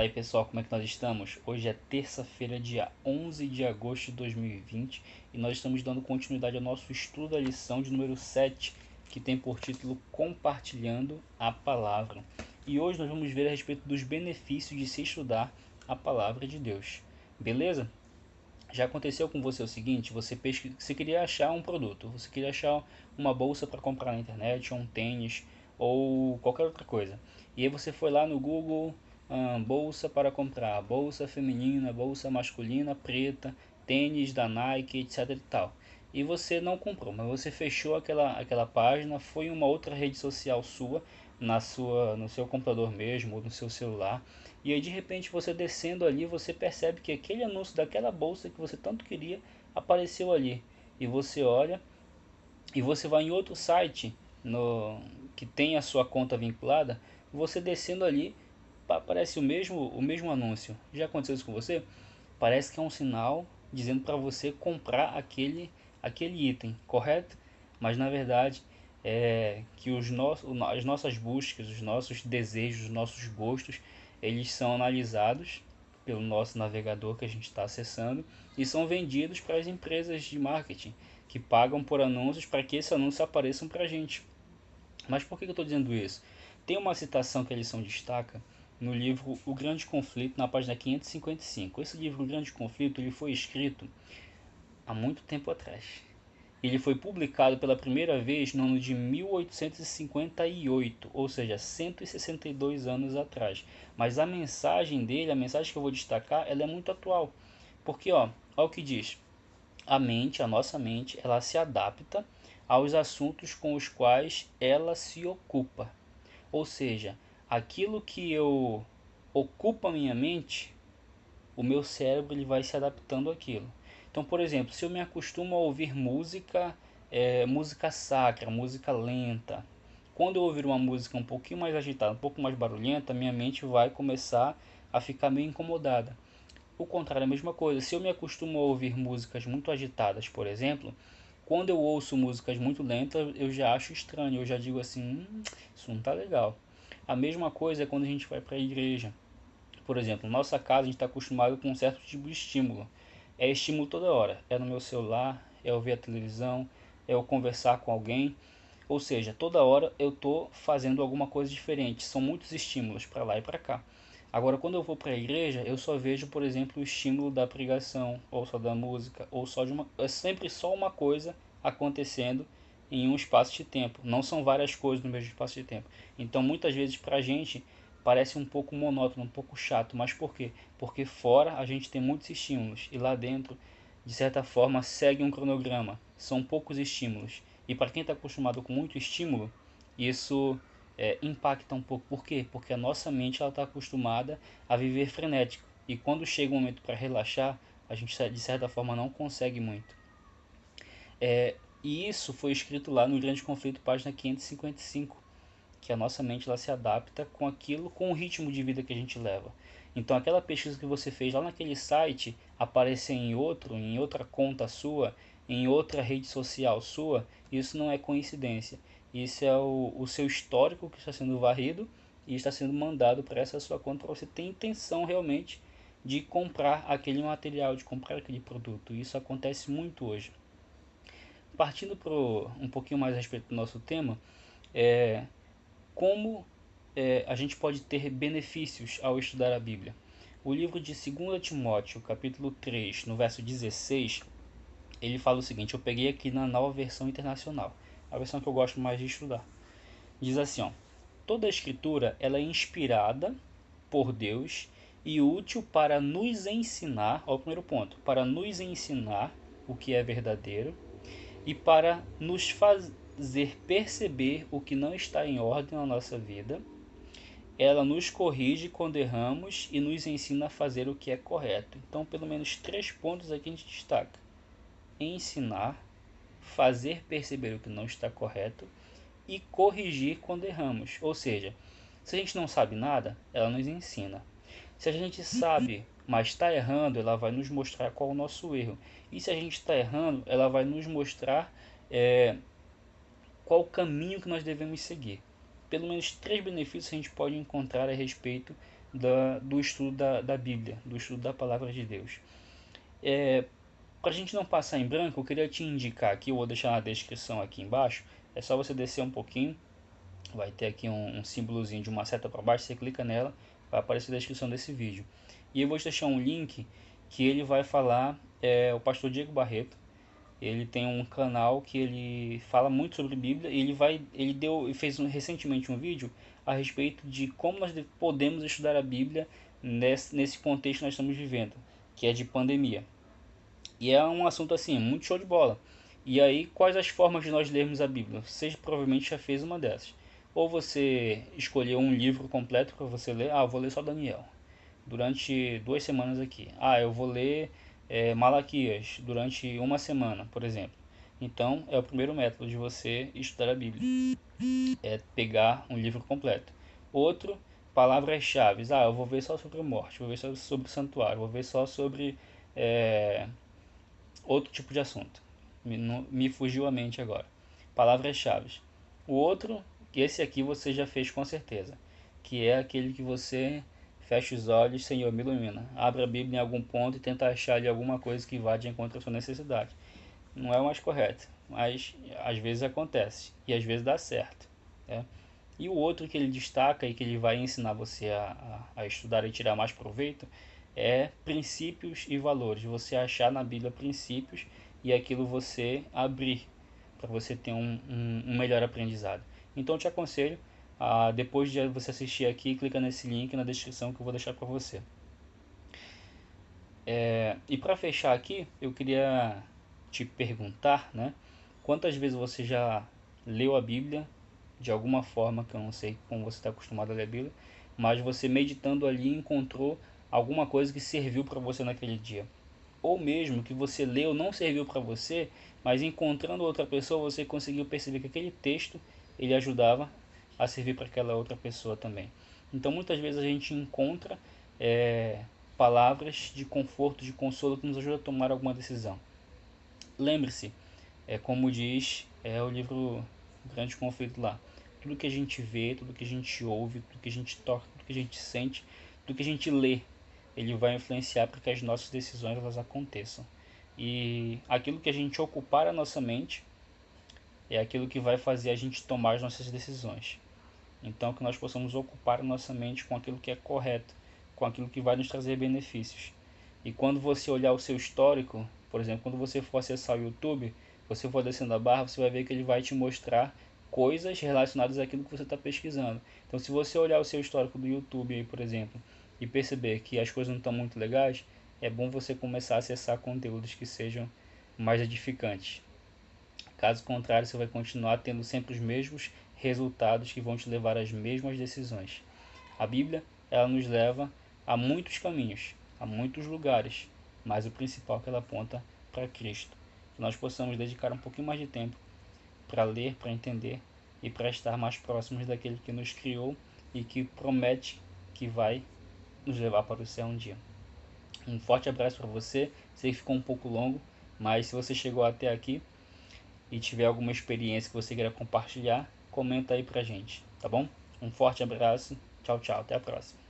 Fala aí pessoal, como é que nós estamos? Hoje é terça-feira, dia 11 de agosto de 2020 e nós estamos dando continuidade ao nosso estudo da lição de número 7, que tem por título Compartilhando a Palavra. E hoje nós vamos ver a respeito dos benefícios de se estudar a Palavra de Deus. Beleza? Já aconteceu com você o seguinte, você queria achar um produto, você queria achar uma bolsa para comprar na internet, ou um tênis, ou qualquer outra coisa. E aí você foi lá no Google, bolsa para comprar, bolsa feminina, bolsa masculina, preta, tênis da Nike, etc e tal. E você não comprou, mas você fechou aquela página, foi em uma outra rede social sua, no seu computador mesmo, ou no seu celular, e aí de repente você descendo ali, você percebe que aquele anúncio daquela bolsa que você tanto queria apareceu ali. E você olha e você vai em outro site que tem a sua conta vinculada, você descendo ali, aparece o mesmo anúncio. Já aconteceu isso com você? Parece que é um sinal dizendo para você comprar aquele item, correto? Mas na verdade é que as nossas buscas, os nossos desejos, os nossos gostos, eles são analisados pelo nosso navegador que a gente está acessando e são vendidos para as empresas de marketing que pagam por anúncios para que esses anúncios apareçam para a gente. Mas por que eu estou dizendo isso? Tem uma citação que a lição destaca no livro O Grande Conflito, na página 555. Esse livro, O Grande Conflito, ele foi escrito há muito tempo atrás. Ele foi publicado pela primeira vez no ano de 1858, ou seja, 162 anos atrás. Mas a mensagem dele, a mensagem que eu vou destacar, ela é muito atual. Porque, olha o que diz. A nossa mente, ela se adapta aos assuntos com os quais ela se ocupa. Ou seja, aquilo que eu ocupa a minha mente, o meu cérebro ele vai se adaptando àquilo. Então, por exemplo, se eu me acostumo a ouvir música, música sacra, música lenta, quando eu ouvir uma música um pouquinho mais agitada, um pouco mais barulhenta, minha mente vai começar a ficar meio incomodada. O contrário é a mesma coisa. Se eu me acostumo a ouvir músicas muito agitadas, por exemplo, quando eu ouço músicas muito lentas, eu já acho estranho, eu já digo assim, isso não tá legal. A mesma coisa é quando a gente vai para a igreja. Por exemplo, na nossa casa a gente está acostumado com um certo tipo de estímulo. É estímulo toda hora. É no meu celular, é eu ver a televisão, é eu conversar com alguém. Ou seja, toda hora eu estou fazendo alguma coisa diferente. São muitos estímulos para lá e para cá. Agora, quando eu vou para a igreja, eu só vejo, por exemplo, o estímulo da pregação, ou só da música, ou só de uma. É sempre só uma coisa acontecendo em um espaço de tempo. Não são várias coisas no mesmo espaço de tempo. Então, muitas vezes, para a gente, parece um pouco monótono, um pouco chato. Mas por quê? Porque fora a gente tem muitos estímulos e lá dentro, de certa forma, segue um cronograma. São poucos estímulos. E para quem está acostumado com muito estímulo, isso impacta um pouco. Por quê? Porque a nossa mente está acostumada a viver frenético. E quando chega o momento para relaxar, a gente de certa forma não consegue muito. E isso foi escrito lá no Grande Conflito, página 555, que a nossa mente ela se adapta com aquilo, com o ritmo de vida que a gente leva. Então aquela pesquisa que você fez lá naquele site aparecer em outra conta sua, em outra rede social sua, isso não é coincidência. Isso é o seu histórico que está sendo varrido e está sendo mandado para essa sua conta para você ter intenção realmente de comprar aquele material, de comprar aquele produto. Isso acontece muito hoje. Partindo para um pouquinho mais a respeito do nosso tema, é, como a gente pode ter benefícios ao estudar a Bíblia. O livro de 2 Timóteo, capítulo 3, no verso 16, ele fala o seguinte, eu peguei aqui na nova versão internacional, a versão que eu gosto mais de estudar. Diz assim, ó, toda a escritura ela é inspirada por Deus e útil para nos ensinar, ó, o primeiro ponto, para nos ensinar o que é verdadeiro e para nos fazer perceber o que não está em ordem na nossa vida. Ela nos corrige quando erramos e nos ensina a fazer o que é correto. Então, pelo menos 3 pontos aqui a gente destaca: ensinar, fazer perceber o que não está correto e corrigir quando erramos. Ou seja, se a gente não sabe nada, ela nos ensina. Se a gente sabe, mas está errando, ela vai nos mostrar qual é o nosso erro. E se a gente está errando, ela vai nos mostrar qual o caminho que nós devemos seguir. Pelo menos 3 benefícios a gente pode encontrar a respeito do estudo da Bíblia, do estudo da Palavra de Deus. Para a gente não passar em branco, eu queria te indicar aqui, eu vou deixar na descrição aqui embaixo, é só você descer um pouquinho, vai ter aqui um símbolozinho de uma seta para baixo, você clica nela, vai aparecer a descrição desse vídeo. E eu vou te deixar um link que ele vai falar, o pastor Diego Barreto, ele tem um canal que ele fala muito sobre Bíblia e ele fez recentemente um vídeo a respeito de como nós podemos estudar a Bíblia nesse contexto que nós estamos vivendo, que é de pandemia. E é um assunto assim, muito show de bola. E aí, quais as formas de nós lermos a Bíblia? Você provavelmente já fez uma dessas. Ou você escolheu um livro completo para você ler. Ah, eu vou ler só Daniel durante 2 semanas aqui. Ah, eu vou ler Malaquias durante uma semana, por exemplo. Então, é o primeiro método de você estudar a Bíblia. É pegar um livro completo. Outro, palavras-chave. Ah, eu vou ver só sobre a morte, vou ver só sobre o santuário, vou ver só sobre é, outro tipo de assunto. Me fugiu a mente agora. Palavras-chave. O outro, que esse aqui você já fez com certeza, que é aquele que você fecha os olhos, Senhor, me ilumina. Abre a Bíblia em algum ponto e tenta achar ali alguma coisa que vá de encontro à sua necessidade. Não é o mais correto, mas às vezes acontece e às vezes dá certo. Né? E o outro que ele destaca e que ele vai ensinar você a estudar e tirar mais proveito é princípios e valores. Você achar na Bíblia princípios e aquilo você abrir para você ter um melhor aprendizado. Então eu te aconselho, depois de você assistir aqui, clica nesse link na descrição que eu vou deixar para você. E para fechar aqui, eu queria te perguntar, né? Quantas vezes você já leu a Bíblia de alguma forma, que eu não sei como você está acostumado a ler a Bíblia, mas você meditando ali encontrou alguma coisa que serviu para você naquele dia? Ou mesmo que você leu não serviu para você, mas encontrando outra pessoa você conseguiu perceber que aquele texto ele ajudava a servir para aquela outra pessoa também. Então muitas vezes a gente encontra é, palavras de conforto, de consolo que nos ajudam a tomar alguma decisão. Lembre-se, como diz o livro Grande Conflito lá, tudo que a gente vê, tudo que a gente ouve, tudo que a gente toca, tudo que a gente sente, tudo que a gente lê, ele vai influenciar para que as nossas decisões elas aconteçam. E aquilo que a gente ocupar a nossa mente é aquilo que vai fazer a gente tomar as nossas decisões. Então que nós possamos ocupar a nossa mente com aquilo que é correto, com aquilo que vai nos trazer benefícios. E quando você olhar o seu histórico, por exemplo, quando você for acessar o YouTube, você for descendo a barra, você vai ver que ele vai te mostrar coisas relacionadas àquilo que você está pesquisando. Então se você olhar o seu histórico do YouTube aí, por exemplo, e perceber que as coisas não estão muito legais, é bom você começar a acessar conteúdos que sejam mais edificantes. Caso contrário, você vai continuar tendo sempre os mesmos resultados que vão te levar às mesmas decisões. A Bíblia, ela nos leva a muitos caminhos, a muitos lugares, mas o principal é que ela aponta para Cristo. Que nós possamos dedicar um pouquinho mais de tempo para ler, para entender e para estar mais próximos daquele que nos criou e que promete que vai nos levar para o céu um dia. Um forte abraço para você. Sei que ficou um pouco longo, mas se você chegou até aqui e tiver alguma experiência que você queira compartilhar, comenta aí pra gente, tá bom? Um forte abraço, tchau, tchau, até a próxima.